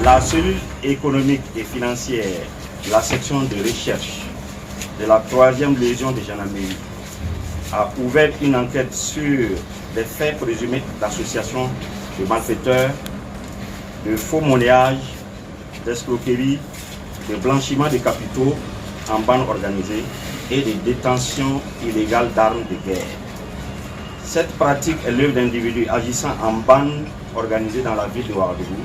La cellule économique et financière de la section de recherche de la 3e légion de gendarmerie a ouvert une enquête sur des faits présumés d'association de malfaiteurs, de faux monnayage, d'escroquerie, de blanchiment de capitaux en bande organisée et de détention illégale d'armes de guerre. Cette pratique est l'œuvre d'individus agissant en bande organisée dans la ville de Ouagadougou.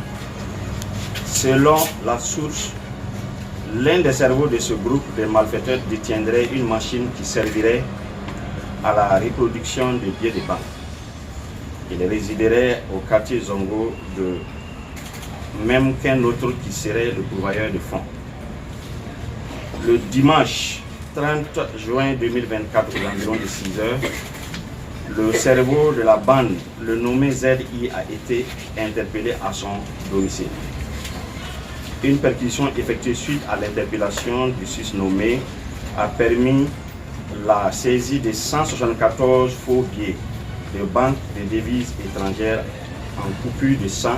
Selon la source, l'un des cerveaux de ce groupe de malfaiteurs détiendrait une machine qui servirait à la reproduction des billets de banque. Il résiderait au quartier Zongo, de même qu'un autre qui serait le pourvoyeur de fonds. Le dimanche 30 juin 2024, aux environs de 6 heures, le cerveau de la bande, le nommé ZI, a été interpellé à son domicile. Une perquisition effectuée suite à l'interpellation du susnommé a permis la saisie de 174 faux billets de banque de devises étrangères en coupure de 100,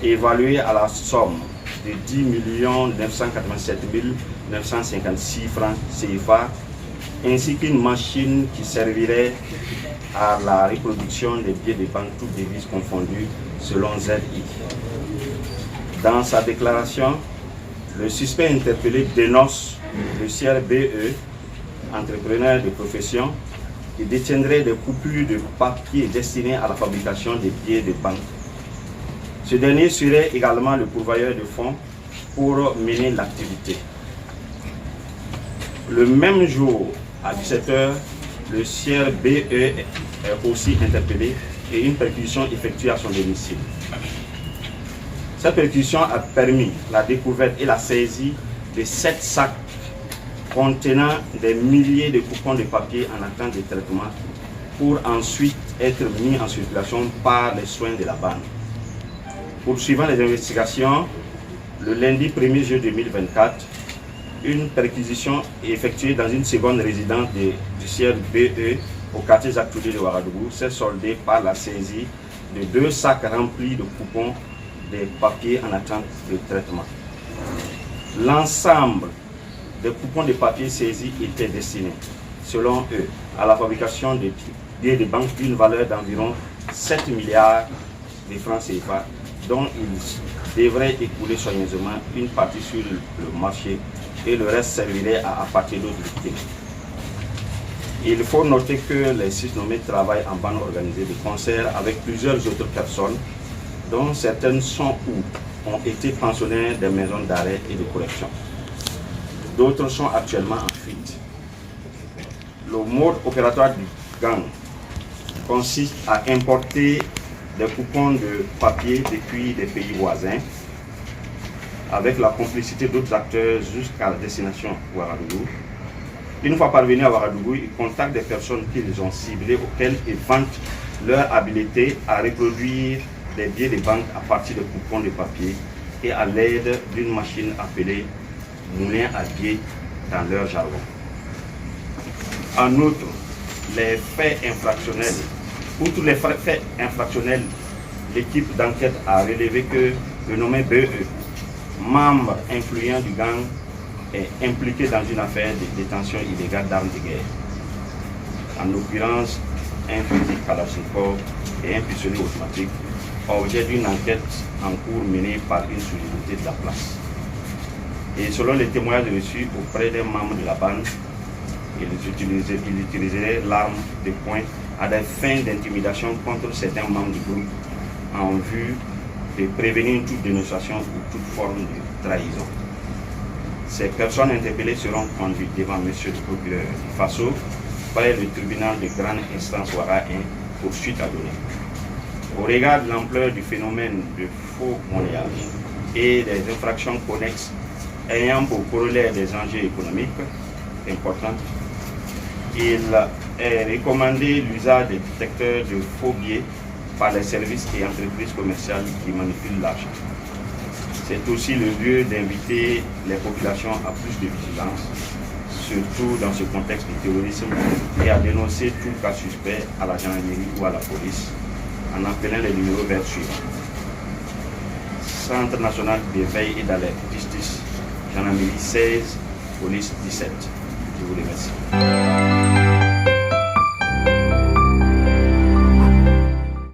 évalués à la somme de 10 987 956 francs CFA, ainsi qu'une machine qui servirait à la reproduction des billets de banque, toutes devises confondues, selon ZI. Dans sa déclaration, le suspect interpellé dénonce le CRBE, entrepreneur de profession, qui détiendrait des coupures de papier destinées à la fabrication des billets de banque. Ce dernier serait également le pourvoyeur de fonds pour mener l'activité. Le même jour, à 17 h, le CRBE est aussi interpellé et une perquisition effectuée à son domicile. Cette perquisition a permis la découverte et la saisie de 7 sacs contenant des milliers de coupons de papier en attente de traitement pour ensuite être mis en circulation par les soins de la bande. Poursuivant les investigations, le lundi 1er juillet 2024, une perquisition est effectuée dans une seconde résidence du CRBE au quartier Jacques-Toudé de Ouagadougou s'est soldée par la saisie de 2 sacs remplis de coupons de papier en attente de traitement. L'ensemble des coupons de papier saisis étaient destinés, selon eux, à la fabrication de billets de banque d'une valeur d'environ 7 milliards de francs CFA, dont ils devraient écouler soigneusement une partie sur le marché et le reste servirait à apporter d'autres victimes. Il faut noter que les 6 nommés travaillent en bande organisée de concert avec plusieurs autres personnes, dont certaines sont ou ont été pensionnaires des maisons d'arrêt et de correction. D'autres sont actuellement en fuite. Le mode opératoire du gang consiste à importer des coupons de papier depuis des pays voisins avec la complicité d'autres acteurs jusqu'à la destination Ouagadougou. Une fois parvenus à Ouagadougou, ils contactent des personnes qu'ils ont ciblées auxquelles ils vantent leur habileté à reproduire des billets de banque à partir de coupons de papier et à l'aide d'une machine appelée moulin à billets dans leur jargon. En outre, les faits infractionnels, outre les faits infractionnels, l'équipe d'enquête a relevé que le nommé BE, membre influent du gang, est impliqué dans une affaire de détention illégale d'armes de guerre. En l'occurrence, un fusil Kalachnikov et un pistolet automatique, objet d'une enquête en cours menée par une sous-unité de la place. Et selon les témoignages reçus auprès des membres de la bande, ils utiliseraient l'arme de poing à des fins d'intimidation contre certains membres du groupe en vue de prévenir toute dénonciation ou toute forme de trahison. Ces personnes interpellées seront conduites devant M. le procureur du Faso par le tribunal de grande instance Ouaga 1 pour suite à donner. Au regard de l'ampleur du phénomène de faux monnayage et des infractions connexes ayant pour corollaire des enjeux économiques importants, il est recommandé l'usage des détecteurs de faux billets par les services et entreprises commerciales qui manipulent l'argent. C'est aussi le lieu d'inviter les populations à plus de vigilance, surtout dans ce contexte de terrorisme, et à dénoncer tout cas suspect à la gendarmerie ou à la police en appelant les numéros verts suivants. Centre national de veille et d'alerte, justice, gendarmerie 16, police 17. Je vous remercie.